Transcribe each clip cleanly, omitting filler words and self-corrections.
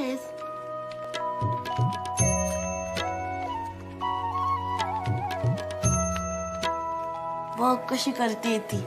आहेस. बघ कशी करते ती.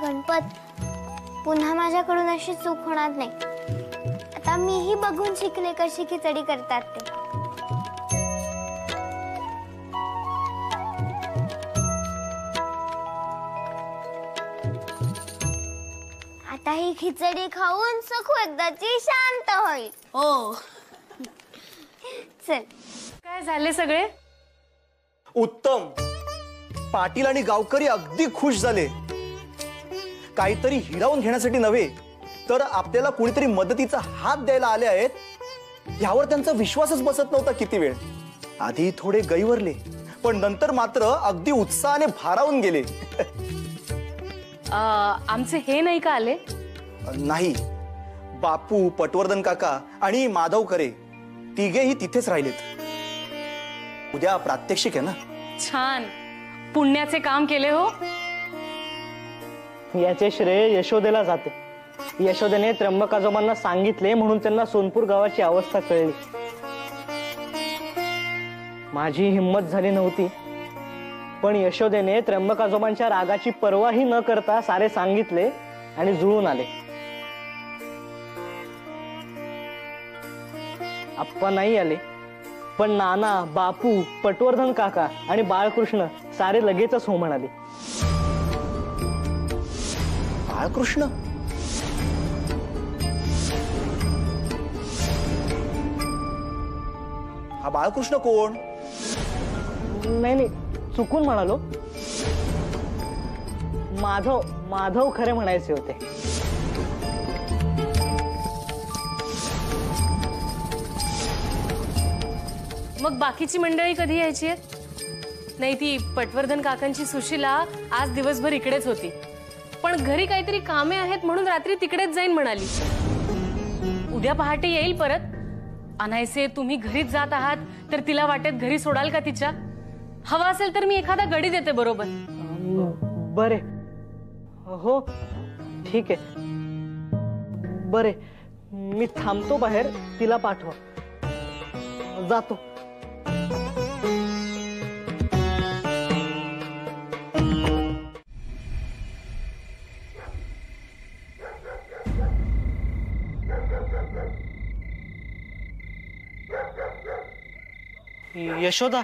गणपत, पुन्हा माझ्याकडून अशी चूक होणार नाही. आता मीही बघून शिकले कशी खिचडी करतात ते. आता ही खिचडी खाऊन सखू एकदाची शांत होईल. हो. चल. काय झाले सगळे? उत्तम. पाटील आणि गावकरी अगदी खुश झाले. काहीतरी हिरावून घेण्यासाठी नव्हे तर आपल्याला कोणीतरी मदतीचा हात द्यायला आले आहेत यावर त्यांचा विश्वासच बसत नव्हता. किती वेळ आधी थोडे गैवरले पण नंतर मात्र अगदी उत्साहाने भारावून गेले. आमचे हे नाही का आले? नाही, बापू, पटवर्धन काका आणि माधव खरे तिघेही तिथेच राहिलेत. उद्या प्रात्यक्षिक आहे ना. छान, पुण्याचे काम केले हो. याचे श्रेय यशोदेला जाते. यशोदेने त्र्यंबक आजोबांना सांगितले म्हणून त्यांना सोनपूर गावाची अवस्था कळली. माझी हिंमत झाली नव्हती पण यशोदेने त्र्यंबक आजोबांच्या रागाची पर्वाही न करता सारे सांगितले आणि जुळून आले. आप्पा नाही आले पण नाना, बापू, पटवर्धन काका आणि बाळकृष्ण सारे लगेचच हो म्हणाले. बाळकृष्ण? हा बाळकृष्ण कोण? नाही नाही, चुकून म्हणालो. माधव खरे म्हणायचे होते. मग बाकीची मंडळी कधी यायची आहेत? नाही, ती पटवर्धन काकांची सुशीला आज दिवसभर इकडेच होती पण घरी काहीतरी कामे आहेत म्हणून रात्री तिकडेच जाईन म्हणाली. उद्या पहाटे येईल परत. अनायसे तुम्ही घरीच जात आहात तर तिला वाटेत घरी सोडाल का तिच्या? हवा असेल तर मी एखादा गडी देते बरोबर. बरे, हो ठीक आहे. बरे, मी थांबतो बाहेर. तिला पाठवा. जातो. यशोदा,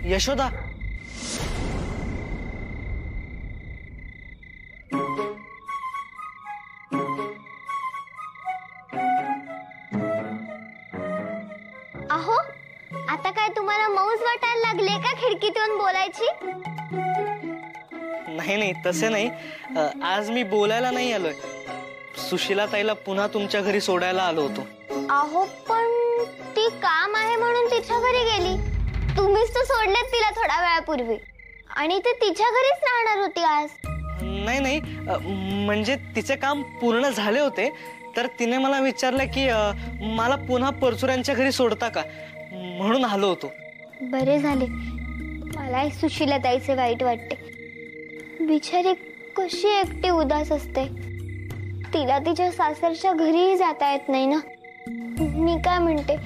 यशोदा. अहो, आता काय तुम्हाला मौज वाटायला लागले का खिडकीतून बोलायची? नाही नाही, तसे नाही. आज मी बोलायला नाही आलोय. सुशीला ताईला पुन्हा तुमच्या घरी सोडायला आलो होतो. अहो, पण ती काम आहे म्हणून तिच्या घरी गेली. तुम्हीच तर सोडलेत तिला थोड्या वेळापूर्वी आणि ते तिच्या घरीच राहणार होती आज. नाही नाही, म्हणजे तिचे काम पूर्ण झाले होते तर तिने मला विचारलं की मला पुन्हा परचुऱ्यांच्या घरी सोडता का म्हणून आलो होतो. बरे झाले. मला सुशीला ताईचे वाईट वाटते. बिचारी कशी एकटी उदास असते. तिला तिच्या सासरच्या घरीही जाता येत नाही ना. मी काय म्हणते,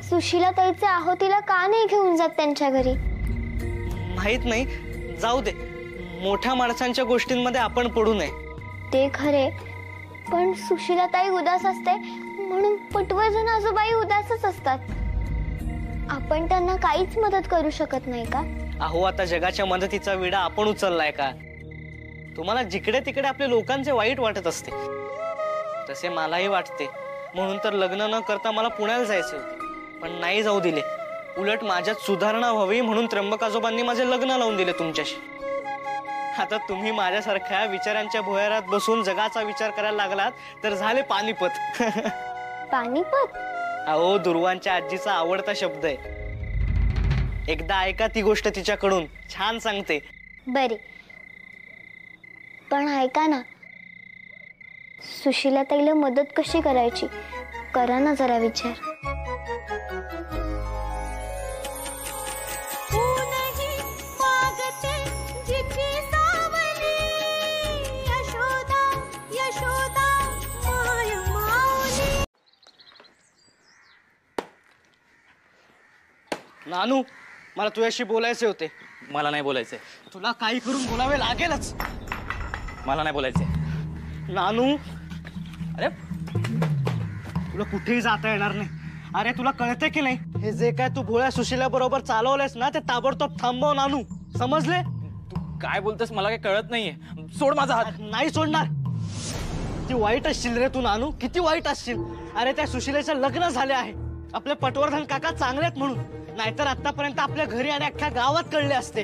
सुशीला ताईचे आहो तिला का नाही घेऊन जात त्यांच्या घरी? माहित नाही, जाऊ दे. मोठ्या माणसांच्या गोष्टींमध्ये आपण पडू नये. ते खरे, पण सुशीला ताई उदास असते म्हणून पटवर्धन आजोबाई उदासच असतात. आपण त्यांना काहीच मदत करू शकत नाही का? अहो, आता जगाच्या मदतीचा विडा आपण उचललाय का? तुम्हाला जिकडे तिकडे आपल्या लोकांचे वाईट वाटत असते, तसे मलाही वाटते. म्हणून तर लग्न न करता मला पुण्याला जायचे होते. पण नाही जाऊ दिले. उलट माझ्यात सुधारणा व्हावी म्हणून त्र्यंबक आजोबांनी माझे लग्न लावून दिले तुमच्याशी. आता तुम्ही माझ्यासारख्या विचारांच्या भुयारात बसून जगाचा विचार करायला लागलात तर झाले पानिपत. पानिपत? अहो, दुर्वांच्या आजीचा आवडता शब्द आहे. एकदा ऐका ती गोष्ट तिच्याकडून, छान सांगते. बरे, पण ऐका ना, सुशीला ताईला मदत कशी करायची करा ना जरा विचार. नानू, मला तुझ्याशी बोलायचे होते. मला नाही बोलायचंय. तुला काही करून बोलावे लागेलच. मला नाही बोलायचंय. नानू, अरे तुला कुठेही जाता येणार नाही. अरे तुला कळते की नाही, हे जे काय तू भोळ्या सुशीला बरोबर चालवलंयस ना, ते ताबडतोब थांबव नानू, समजले? तू काय बोलतोस मला काही कळत नाहीये. सोड माझा हात. नाही सोडणार. किती वाईट असशील रे तू नानू, किती वाईट असशील. अरे त्या सुशीलेचं लग्न झाले आहे. आपले पटवर्धन काका चांगलेत म्हणून, नाहीतर आतापर्यंत आपल्या घरी आणि अख्ख्या गावात कळले असते.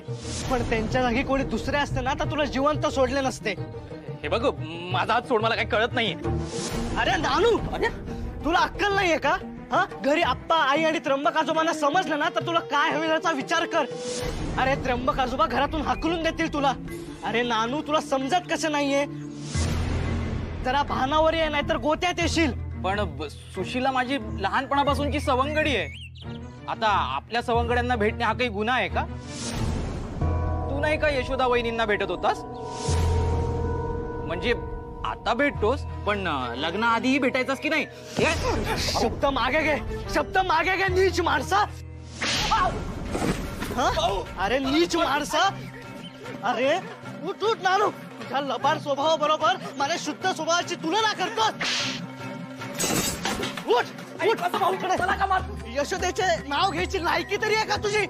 पण त्यांच्या जागी कोणी दुसरे असते ना तर तुला जिवंत सोडले नसते. हे बघ, माझा हात सोड, मला काही कळत नाहीये. अरे नानू, अरे तुला अक्कल नाहीये का? हा, घरी आप्पा, आई आणि त्र्यंबक आजोबांना समजलं ना तर तुला काय होईल याचा विचार कर. अरे त्र्यंबक आजोबा घरातून हाकलून देतील तुला. अरे नानू, तुला समजत कसं नाहीये? जरा भानावर ये, नाहीतर गोत्यात येशील. पण सुशीला माझी लहानपणापासूनची सवंगडी आहे. आता आपल्या सवंगड्यांना भेटणे हा काही गुन्हा आहे का? तू नाही का यशोदा वहिनींना भेटत होतास? म्हणजे आता भेटतोस, पण लग्नाआधीही भेटायचास की नाही? शब्द मागे घे, शब्द मागे घे, नीच माणसा. अरे नीच माणसा. अरे उठ उठ नानू, तुझ्या लबाड स्वभावा बरोबर माझ्या शुद्ध स्वभावाची तुलना करतो. उठ उठ, यशोदेचे नाव घ्यायची लायकी तरी आहे का तुझी?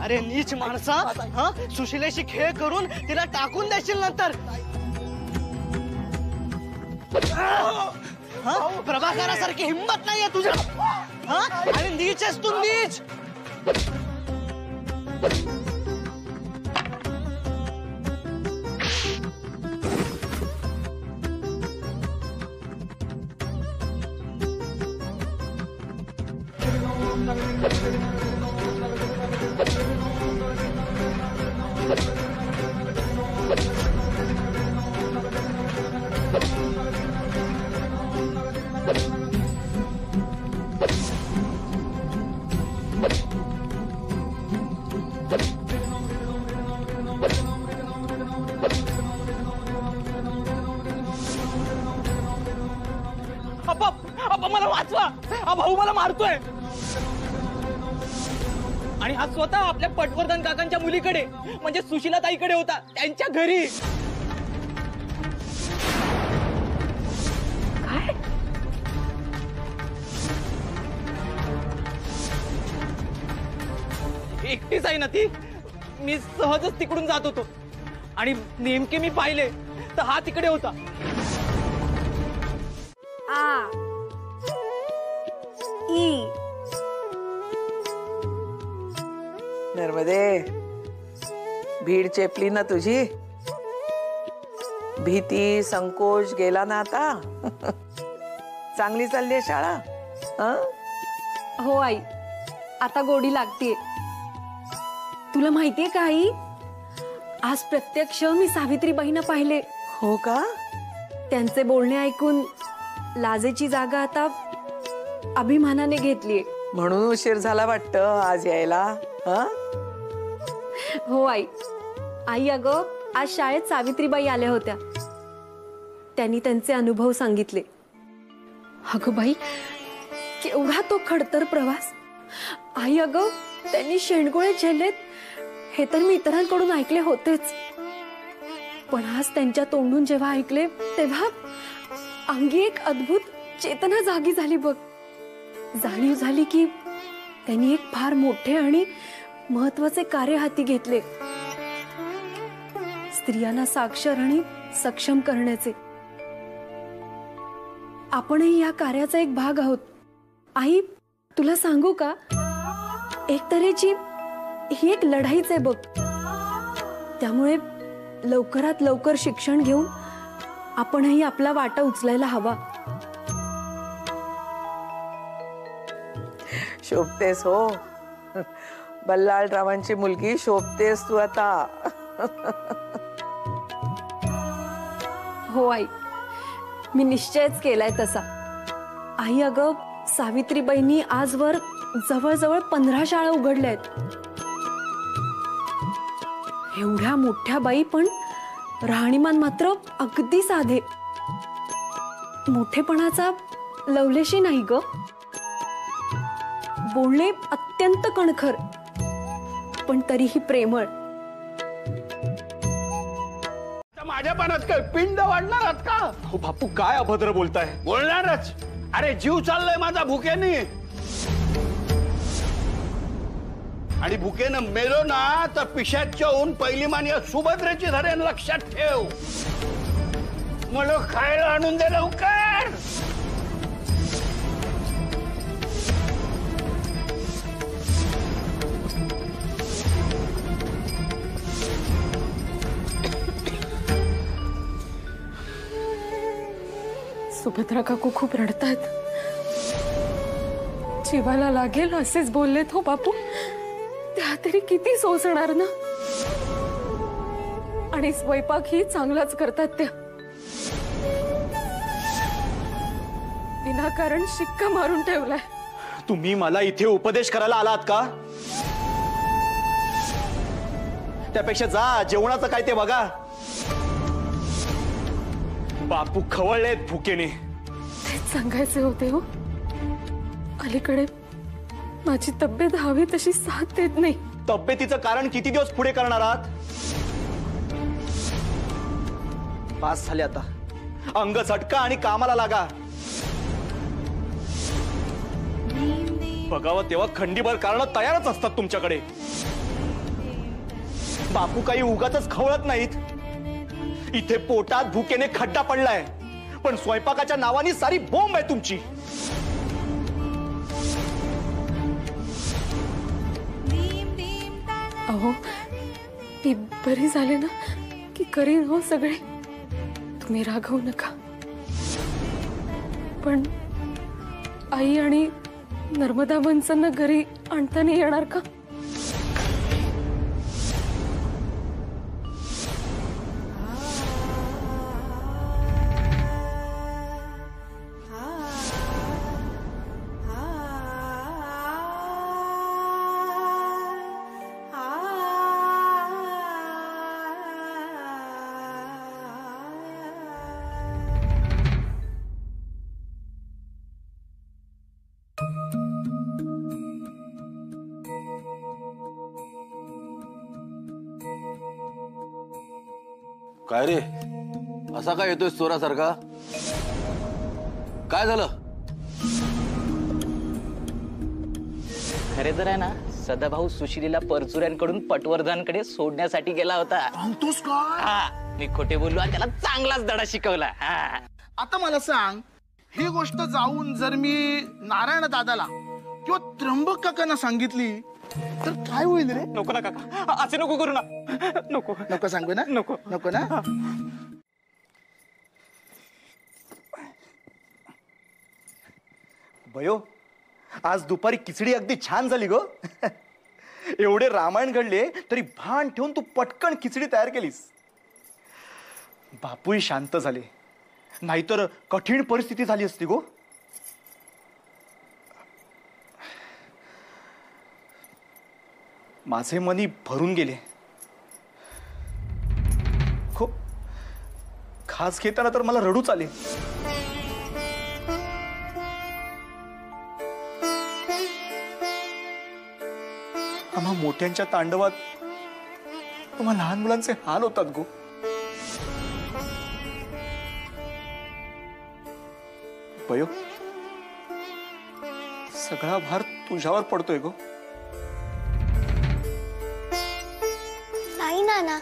अरे नीच माणसा, हा, सुशिलेशी खेळ करून तिला टाकून देशील नंतर. प्रभाकरासारखी हिंमत नाहीये तुझ्या. हा, आणि नीच आहेस तू, नीच. मला वाचवा, हा भाऊ मला मारतोय. आणि हा स्वतः आपल्या पटवर्धन काकांच्या मुलीकडे म्हणजे सुशीला ताईकडे होता, त्यांच्या घरी. काय? एकटीच आहे ना ती? मी सहजच तिकडून जात होतो आणि नेमके मी पाहिले तर हा तिकडे होता. नर्मदे, भीड चेपली ना तुझी? भीती संकोच गेला ना आता? चांगली चालली आहे शाळा? हो आई, आता गोडी लागतीये. तुला माहितीये का आई, आज प्रत्यक्ष मी सावित्रीबाईंना पाहिले. हो का? त्यांचे बोलणे ऐकून लाजेची जागा आता अभिमानाने घेतलीये. म्हणून उशीर झाला वाटतं आज यायला. हो आई. आई अगं, आज शाळेत सावित्रीबाई आल्या होत्या. त्यांनी त्यांचे अनुभव सांगितले. अगं बाई, केवढा तो खडतर प्रवास. आई अगं, त्यांनी शेंडगोळे झेललेत हे तर मी इतरांकडून ऐकले होतेच, पण आज त्यांच्या तोंडून जेव्हा ऐकले तेव्हा अंगी एक अद्भुत चेतना जागी झाली बघ. जाणीव झाली की त्यांनी एक फार मोठे आणि महत्वाचे कार्य हाती घेतले. स्त्रियांना साक्षर आणि सक्षम करण्याचे. आपणही या कार्याचा एक भाग आहोत. आई तुला सांगू का, एक तऱ्हेची ही एक लढाईच आहे बघ. त्यामुळे लवकरात लवकर शिक्षण घेऊन आपणही आपला वाटा उचलायला हवा. शोभतेस हो, बल्लाळरावांची मुलगी शोभतेस तू आता. हो आई, मी निश्चयच केलाय तसा. आई अगं, सावित्रीबाईंनी आजवर जवळजवळ 15 शाळा उघडल्या आहेत. एवढ्या मोठ्या बाई पण राहणीमान मात्र अगदी साधे. मोठेपणाचा लवलेशी नाही ग. बोलणे अत्यंत कणखर पण तरीही प्रेमळ. माझ्या पानात काय पिंड वाढणार आहात का? हो बापू, काय अभद्र बोलताय. बोलणारच. अरे जीव चाललाय माझा भुकेने, आणि भुकेनं मेलो ना तर पिशाच्या होऊन पहिली मान या सुभद्रेची धरेन, लक्षात ठेव. मला खायला आणून दे लवकर. सुभद्रा काकू खूप रडतायत. जीवाला लागेल असेच बोललेत हो बापू. त्या तरी किती सोसणार ना. आणि स्वयंपाक ही चांगलाच करतात त्या. विनाकारण शिक्का मारून ठेवलाय. तुम्ही मला इथे उपदेश करायला आलात का? त्यापेक्षा जा, जेवणाचं काय ते बघा. बापू खवळलेत भुकेने. तेच सांगायचे होते हो. अलीकडे माझी तब्येत हवी तशी साथ देत नाही. तब्येतीचं कारण किती दिवस पुढे करणार आहात? पास झाले आता. अंग झटका आणि कामाला लागा. बघावं तेव्हा खंडीभर कारण तयारच असतात तुमच्याकडे. बापू काही उगाच खवळत नाहीत. इथे पोटात भुकेने खड्डा पडलाय, पण स्वयंपाकाच्या नावाने सारी बोंब आहे तुमची. अहो, मी बरी झाले ना की करीन हो सगळे. तुम्ही रागवू नका. पण आई आणि नर्मदा वंचांना घरी आणता नाही येणार का? काय रे, असा काय येतोय चोरासारखा? काय झालं? खरे तर आहे ना, सदाभाऊ सुशिलीला परचुऱ्यांकडून पटवर्धनकडे सोडण्यासाठी गेला होता. सांगतोस काय? हा, मी खोटे बोललो आणि त्याला चांगलाच धडा शिकवला. हा. आता मला सांग, ही गोष्ट जाऊन जर मी नारायण दादाला किंवा त्र्यंबक काकांना सांगितली तर काय होईल रे? नको ना काका, असे नको करू ना. नको नको सांगू ना. नको नको ना. भयो, आज दुपारी खिचडी अगदी छान झाली गो. एवढे रामायण घडले तरी भान ठेवून तू पटकन खिचडी तयार केलीस. बापूही शांत झाले, नाहीतर कठीण परिस्थिती झाली असती गो. माझे मनी भरून गेले. खूप खास घेताना तर मला रडूच आले. आम्हा मोठ्यांच्या तांडवात आम्हा लहान मुलांचे हाल होतात गो. पयो, सगळा भार तुझ्यावर पडतोय गो. नाही नाना,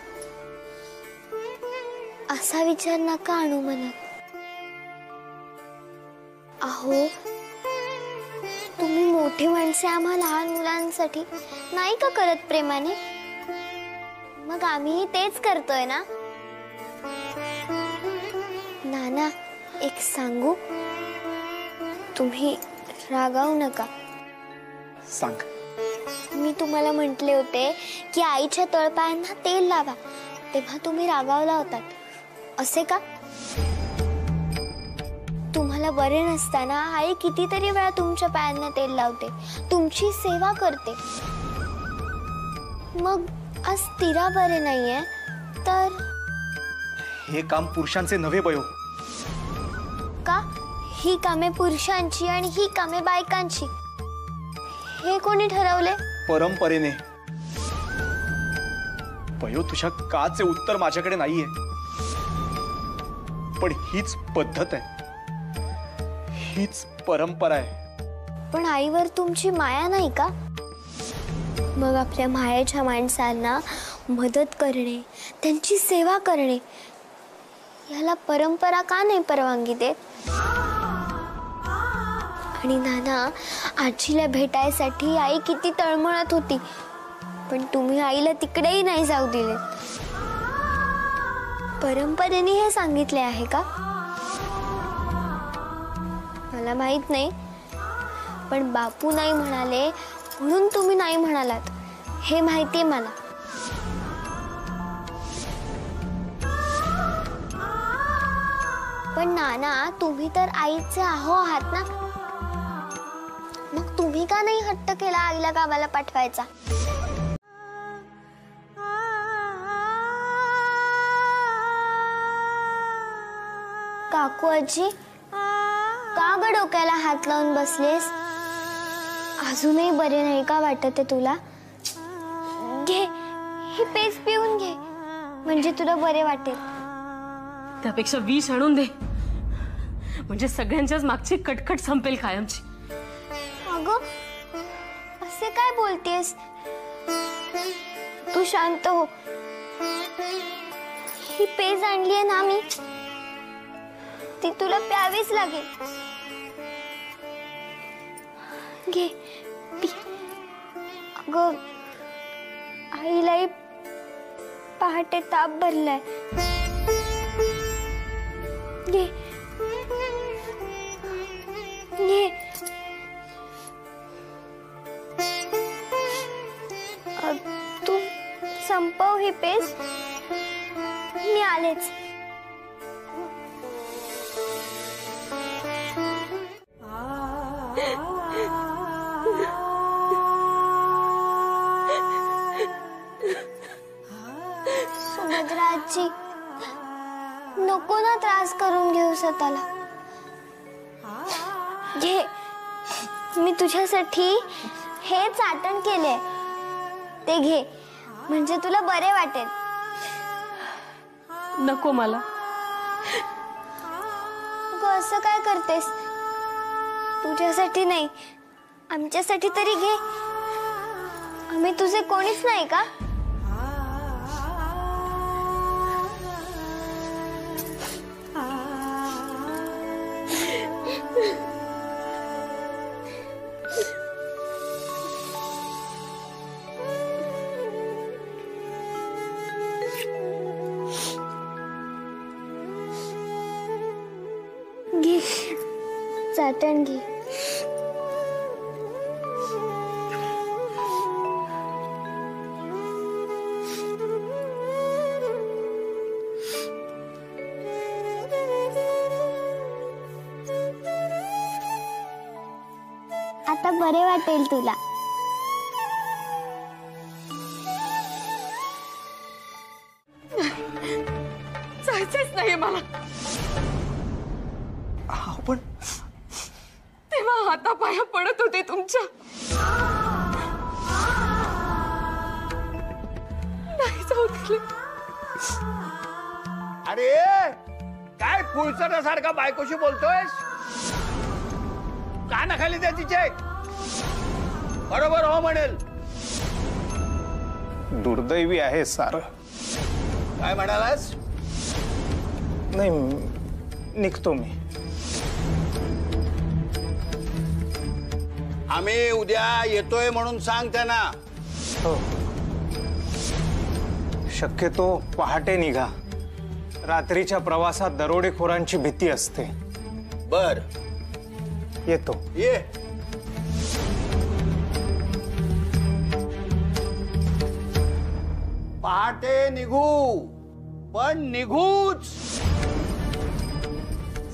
असा विचार नका आणू मनात. अहो, तुम्ही मोठी माणसे आम्हा लहान मुलांसाठी नाही का करत प्रेमाने? मग आम्ही तेच करतोय ना. नाना, एक सांगू? तुम्ही रागावू नका. सांग. मी तुम्हाला म्हटले होते की आईच्या तळपायांना तेल लावा, तेव्हा तुम्ही रागावला होतात, असे का? तुम्हाला बरे नसताना आई कितीतरी वेळा तुमच्या पायांना तेल लावते, तुमची सेवा करते. मग आज तिला बरे नाहीये तर हे काम पुरुषांचे नव्हे बयो. का? ही कामे पुरुषांची आणि ही कामे बायकांची, हे कोणी ठरवले? परंपरेने. बयो, तुझ्या काचे उत्तर माझ्याकडे नाहीये, पण हीच पद्धत आहे, हीच परंपरा आहे. पण आईवर तुमची माया नाही का? मग आपल्या मायेच्या माणसांना मदत करणे, त्यांची सेवा करणे, याला परंपरा का नाही परवानगी देत? आणि नाना, आजीला भेटायसाठी आई किती तळमळत होती, पण तुम्ही आईला तिकडेही नाही जाऊ दिले. परंपरेने हे सांगितले आहे का? मला माहित नाही, पण बापू नाही म्हणाले म्हणून तुम्ही नाही म्हणालात, हे माहितीये मला. पण नाना, तुम्ही तर आईचे आहो आहात ना, मग तुम्ही का नाही हट्ट केला आईला गावाला पाठवायचा? काकू आजी, का ग डोक्याला हात लावून बसलेस? अजूनही बरे नाही का वाटत तुला? घे, ही पेज पिऊन घे, म्हणजे तुला बरे वाटेल. त्यापेक्षा विष आणून दे, म्हणजे सगळ्यांच्याच मागची कटकट संपेल कायमची. अगं, असे काय बोलतेस? तू शांत हो. ही पेज आणलीये ना मी, ती तुला प्यावीच लागेल. घे, पी. अगं, आईलाही पहाटे ताप भरलाय. घे घे. तू संपव ही पेज, मी आलेच. सुभद्रा आजी, नको ना त्रास करून घेऊ स्वतःला. घे, मी तुझ्यासाठी हे चाटण केले, ते घे, म्हणजे तुला बरे वाटेल. नको मला. असं काय करतेस? तुझ्यासाठी नाही, आमच्यासाठी तरी घे. आम्ही तुझे कोणीच नाही का? घे, चाटण घे. आता बरे वाटेल तुला. जायचंच नाहीये मला. पण तेव्हा हातापाया पडत होते तुमच्या. नाही जाऊ दिले. अरे काय फुलचटासारखा बायकोशी बोलतोयस? का ना खाली त्या तिचे? बरोबर हो म्हणेल. दुर्दैवी आहे सारं. काय म्हणालास? नाही, निघतो मी. आम्ही उद्या येतोय म्हणून सांग त्यांना. हो, शक्यतो पहाटे निघा. रात्रीच्या प्रवासात दरोडेखोरांची भीती असते. बर, येतो. ये. पहाटे निघू, पण निघूच.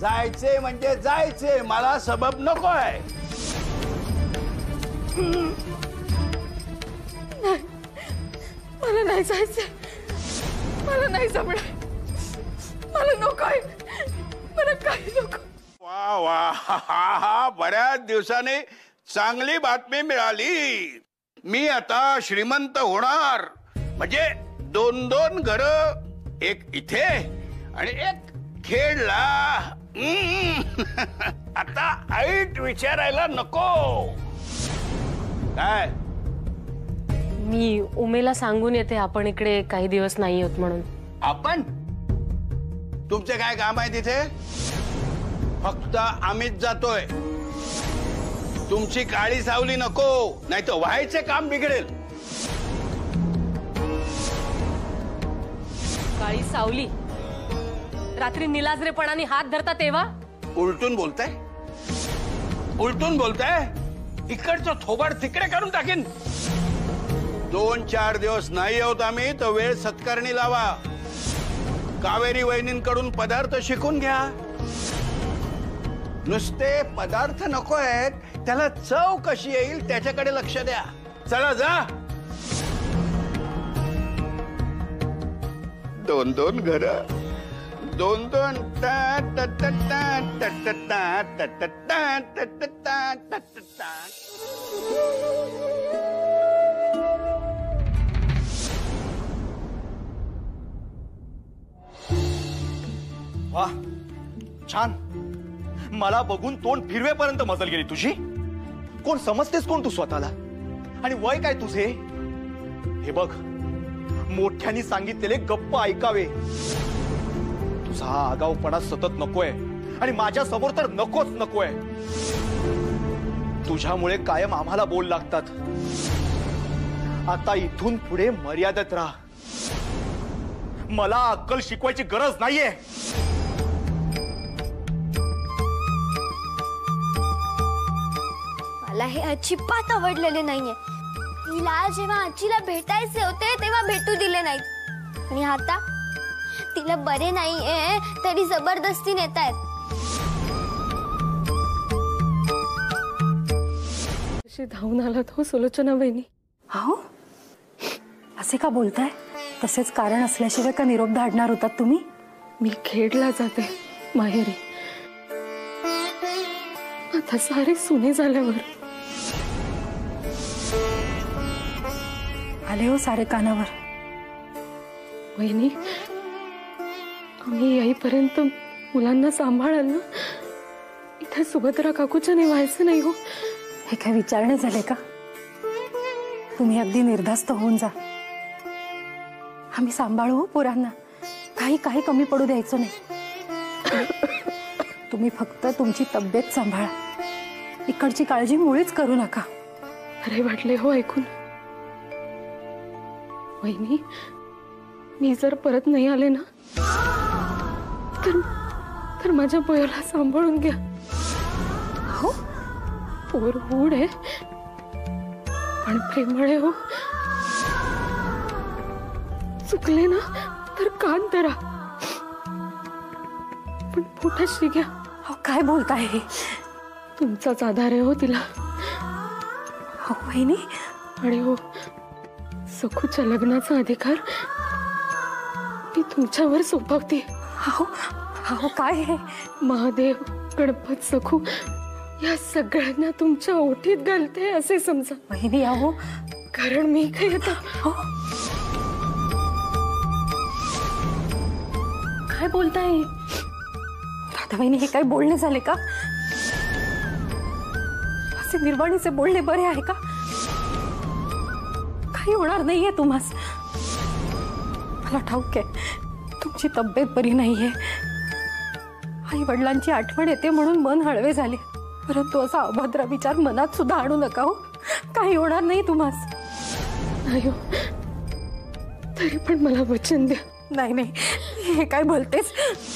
जायचे म्हणजे जायचे, मला सबब नकोय. मला नाही जायचं, मला नाही जमणार, मला नकोय, मला काही नको. वा वा, बऱ्याच दिवसाने चांगली बातमी मिळाली. मी आता श्रीमंत होणार. म्हणजे 2-2 घर, एक इथे आणि एक खेडला. आता ऐट विचारायला नको. काय? मी उमेला सांगून येते आपण इकडे काही दिवस नाही होत म्हणून. आपण? तुमचे काय काम आहे तिथे? फक्त आम्हीच जातोय. तुमची काळी सावली नको, नाही तर व्हायचे काम बिघडेल. काळी सावली? रात्री निलाजरेपणाने हात धरता तेव्हा? उलटून बोलताय, उलटून बोलताय. इकडचं थोबाड तिकडे करून टाकीन. 2-4 दिवस नाही आहोत आम्ही, तर वेळ सत्कारणी लावा. कावेरी वहिनींकडून पदार्थ शिकून घ्या. नुसते पदार्थ नको आहेत, त्याला चव कशी येईल त्याच्याकडे लक्ष द्या. चला जा. 2-2 घर, 2-2 टा टा टा टा टा टा टा टा टा टा टा टा टा. वा, छान. मला बघून तोंड फिरवेपर्यंत मजल गेली तुझी. कोण समजतेस कोण तू स्वतःला? आणि वय काय तुझे? हे बघ, मोठ्यांनी सांगितलेले गप्प ऐकावे. तुझा हा आगाऊपणा सतत नकोय आणि माझ्या समोर तर नकोच नकोय. तुझ्यामुळे कायम आम्हाला बोल लागतात. आता इथून पुढे मर्यादेत राहा. मला अक्कल शिकवायची गरज नाहीये. मला हे अजिबात आवडलेले नाहीये. तिला जेव्हा आजीला भेटायचे होते तेव्हा भेटू दिले नाहीत, आणि आता तिला बरे नाहीये तरी जबरदस्ती नेतायत. अशी धावून आला तो सुलोचना वहिनी. हो, असे का बोलताय? तसेच कारण असल्याशिवाय का निरोप धाडणार होतात तुम्ही? मी खेडला जाते माहेरी. आता सारे सुने झाल्यावर आले हो सारे कानावर. वहिनी, आम्ही येईपर्यंत मुलांना सांभाळाल ना? इथे सुभद्रा काकूच्या व्हायचं नाही हो. हे काय विचारणे झाले का? तुम्ही अगदी निर्धास्त होऊन जा. आम्ही सांभाळू हो पोरांना. काही कमी पडू द्यायचं नाही. तुम्ही फक्त तुमची तब्येत सांभाळा. इकडची काळजी मुळीच करू नका. अरे वाटले हो ऐकून. वहिनी, मी जर परत नाही आले ना तर माझ्या पोराला सांभाळून घ्या. हो, पोर हुड आहे पण प्रेमळ आहे हो. चुकले ना तर कान धरा, पण पोटाशी घ्या. हो, काय बोलताय हे? तुमचाच आधार आहे हो तिला. हो वहिनी. आणि हो, सखूच्या लग्नाचा अधिकार मी तुमच्यावर सोपवते. हो, हो, काय हे? महादेव, गणपत, सखू या सगळ्यांना तुमच्या ओठीत घालते असे समजा. वहिनी आहो, कारण मी काय येतो. हो, काय बोलताय दादा वहिनी? हे काय बोलणे झाले का? असे निर्वाणीचे बोलणे बरे आहे का? काही होणार नाहीये तुम्हास. मला ठाऊक आहे तुमची तब्येत बरी नाहीये. आई वडिलांची आठवण येते म्हणून मन हळवे झाले. परंतु असा अभद्र विचार मनात सुद्धा आणू नका हो. काही होणार नाही तुम्हास. नाही हो. तरी पण मला वचन द्या. नाही नाही, हे काय बोलतेस?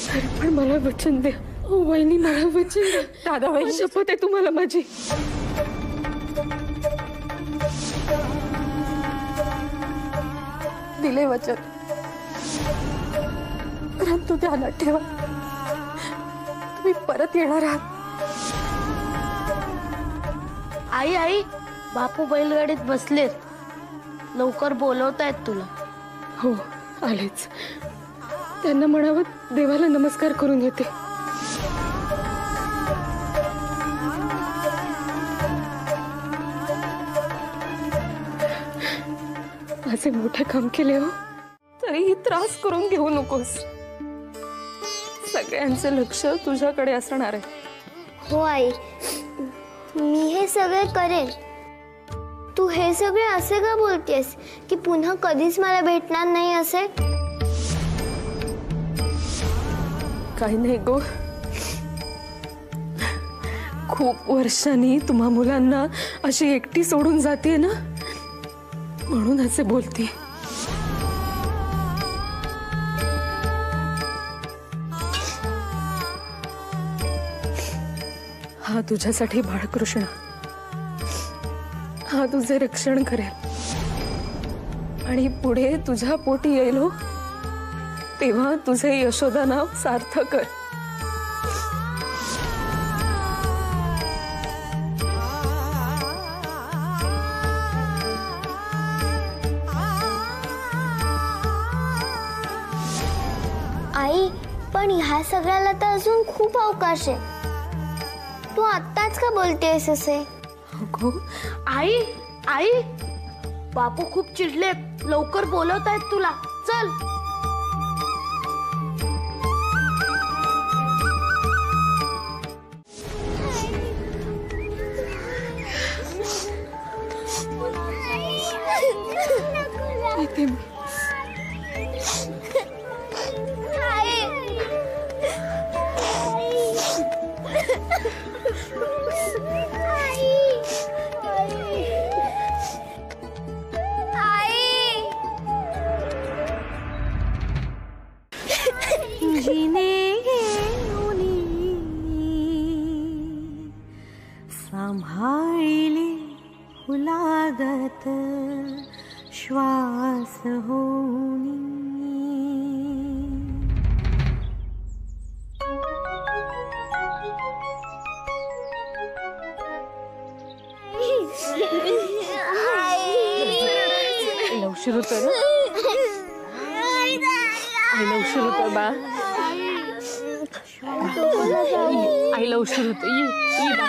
तरी पण मला वचन द्या. ओ वहिनी, मला वचन द्या. दादा वहिनी, शपथ आहे तुम्हाला माझी. दिले वचन, परंतु ध्यानात ठेवा, तुम्ही परत येणार आहात. आई आई, बापू बैलगाडीत बसलेत, लवकर बोलवतायत तुला. हो, आलेच. त्यांना म्हणावं देवाला नमस्कार करून येते. असे मोठे काम केले हो, तरीही त्रास करून घेऊ नकोस. सगळ्यांचे लक्ष तुझ्याकडे असणार आहे. हो आई, मी हे सगळे करेन. तू हे सगळे असे का बोलतेस की पुन्हा कधीच मला भेटणार नाही असे? काही नाही गो. खूप वर्षांनी तुम्हा मुलांना अशी एकटी सोडून जाते ना, म्हणून असे बोलते. हा तुझ्यासाठी बाळकृष्ण, हा तुझे रक्षण करेल आणि पुढे तुझ्या पोटी येईल हो, तेव्हा तुझे यशोदा नाव सार्थक कर. आई, पण ह्या सगळ्याला तर अजून खूप अवकाश आहे. तू आत्ताच का बोलतेस असे? आई आई, बापू खूप चिडलेत, लवकर बोलवतायत तुला. चल. येते मी. सांभाळले हुलादत श्वास होनी. उशीर होतोय ना, आईला उशीर होतोय बा. आईला उशीर होतोय. ये बा.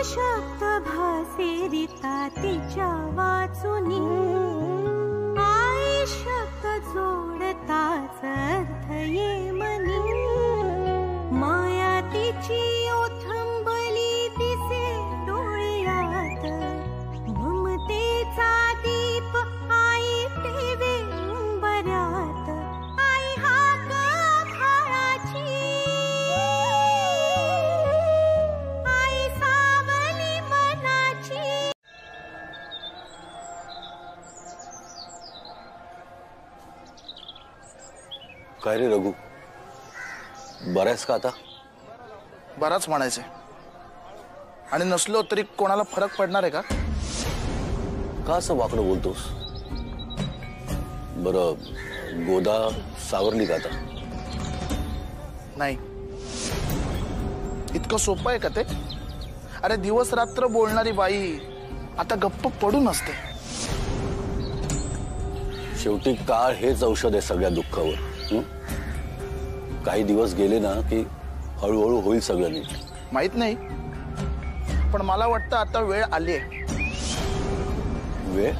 शब्द भासेरिता तिच्या वाचुनी, आई शब्द जोडताच अर्थ ये मनी. माया तिची ओथंबली दिसे डोळ्यात, ममतेचा दीप आई ठेवे उंबऱ्यात. आई हाक भाळाची, काय रे रघु, बरायस का आता? बराच म्हणायचंय, आणि नसलो तरी कोणाला फरक पडणार आहे का? का असं वाकडं बोलतोस? बरं, गोदा सावरली का आता? नाही, इतकं सोपं आहे का ते? अरे दिवस रात्र बोलणारी बाई आता गप्प पडून असते. शेवटी काळ हेच औषध आहे सगळ्या दुःखावर. काही दिवस गेले ना की हळूहळू होईल सगळं नीट. माहित नाही, पण मला वाटतं आता वेळ आली आहे. वेळ?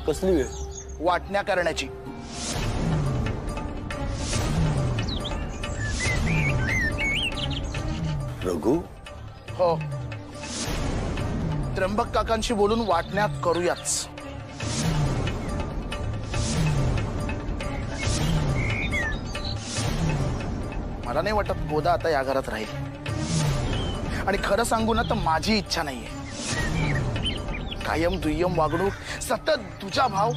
कसली वेळ? वाटण्या करण्याची. रघु? हो, त्र्यंबक काकांशी बोलून वाटण्या करूयाच. मला नाही वाटत गोदा आता या घरात राहील. आणि खरं सांगू ना तर माझी इच्छा नाहीये. कायम दुय्यम वागणूक, सतत तुझा भाव,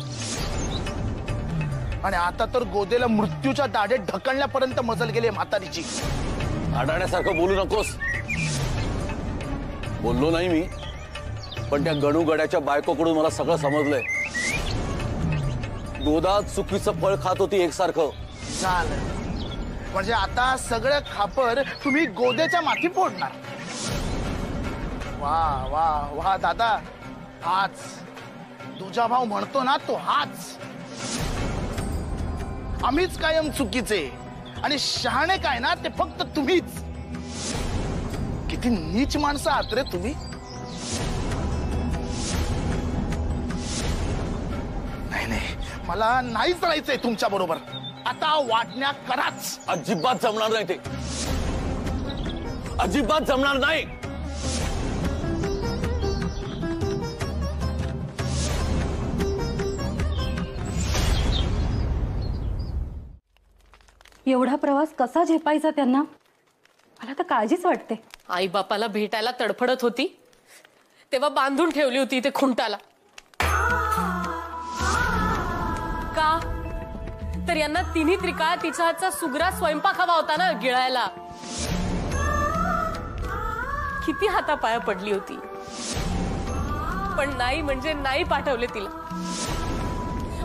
आणि आता तर गोदेला मृत्यूच्या दाढेत ढकलण्यापर्यंत मजल गेली म्हातारीची. आडाण्यासारखं बोलू नकोस. बोललो नाही मी, पण त्या गणूगड्याच्या बायकोकडून मला सगळं समजलंय. गोदा चुकीचं फळ खात होती एकसारखं. झालं म्हणजे आता सगळं खापर तुम्ही गोदेच्या माथी फोडणार. वा वा वा दादा, हाच तुझा भाव म्हणतो ना, तो हाच. आम्हीच कायम चुकीचे आणि शहाणे काय ना ते फक्त तुम्हीच. किती नीच माणसं आहात रे तुम्ही. नाही नाही, मला नाहीच राहायचंय तुमच्या बरोबर. आता वाटण्या कराच. अजिबात जमणार नाही ते. अजिबात जमणार नाही. एवढा प्रवास कसा झेपायचा त्यांना, मला तर काळजीच वाटते. आई बापाला भेटायला तडफडत होती तेव्हा बांधून ठेवली होती ते खुंटाला. का तर यांना तिन्ही त्रिकाळ तिच्या हातचा सुगरा स्वयंपाक हवा होता ना गिळायला. किती हातापाया पडली होती, पण नाही म्हणजे नाही पाठवले तिला.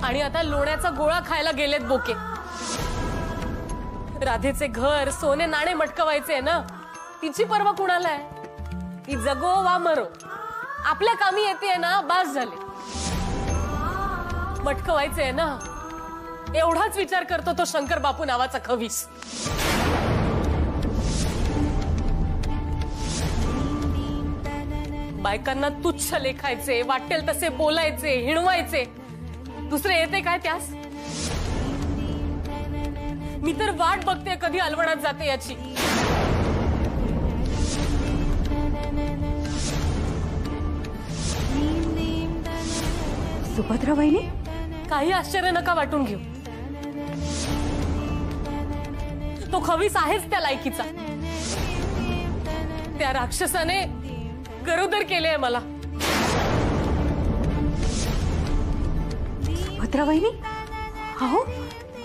आणि आता लोण्याचा गोळा खायला गेलेत बोके. राधेचे घर सोने नाणे मटकवायचे ना, तिची पर्वा कुणाला आहे? ती जगो वा मरो, आपल्या कामी येते ना, बास झाले. मटकवायचे ना, एवढाच विचार करतो तो शंकर बापू नावाचा खवीस. बायकांना तुच्छ लेखायचे, वाटेल तसे बोलायचे, हिणवायचे. दुसरे येते काय त्यास? मी तर वाट बघते कधी अलवणात जाते याची. सुभद्रा वहिनी, काही आश्चर्य नका वाटून घेऊ. तो खवीस आहेच त्या लायकीचा. त्या राक्षसाने गरोदर केले मला. सुभद्रा वहिनी, अहो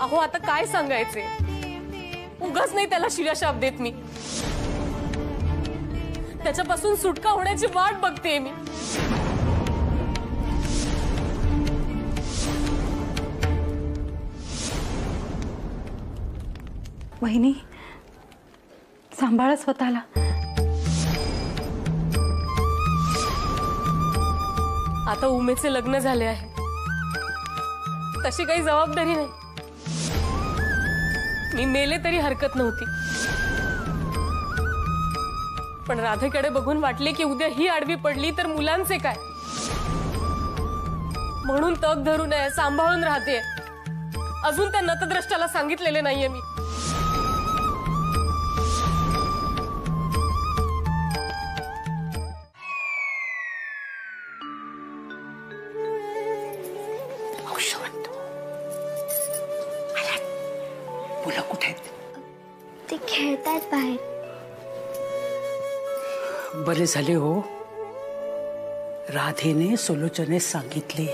अहो आता काय सांगायचे. उगाच नाही त्याला शिलाशाप देत मी. त्याच्यापासून सुटका होण्याची वाट बघते मी. वहिनी, सांभाळा स्वतःला. आता उमेचे लग्न झाले आहे, तशी काही जबाबदारी नाही. मी मेले तरी हरकत नव्हती, पण राधेकडे बघून वाटले की उद्या ही आडवी पडली तर मुलांचे काय, म्हणून तग धरू नये, सांभाळून राहते. अजून त्या नतद्रष्टाला सांगितलेले नाहीये मी. मुलं कुठे आहेत? ते खेळतात बाहेर. बरे झाले हो, राधेने सुलोचने सांगितले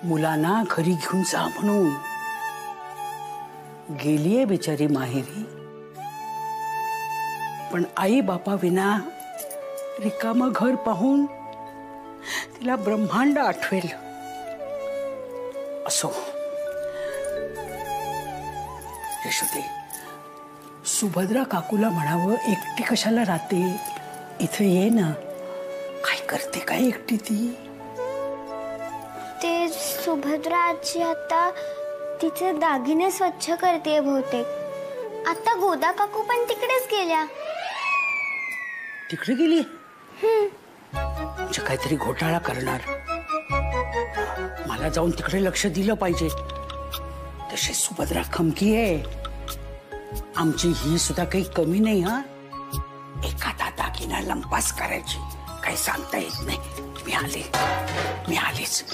मुलांना घरी घेऊन जा म्हणून. गेलीये बिचारी माहेरी, पण आई बापा विना रिकाम घर पाहून तिला ब्रह्मांड आठवेल. असो, यशोदे, सुभद्रा काकूला म्हणावं एकटी कशाला राहते, इथे ये ना. काय करते काय एकटी ती? ते सुभद्रा आजी आता तिचे दागिने स्वच्छ करते बहुतेक. आता गोदा काकू पण तिकडेच गेल्या. तिकडे गेली म्हणजे काहीतरी घोटाळा करणार. मला जाऊन तिकडे लक्ष दिलं पाहिजे. तशी सुभद्रा खमकी आहे. आमची ही सुद्धा काही कमी नाही. हा, एखादा दागिना लंपास करायची काही सांगता येत नाही. मी आलेच.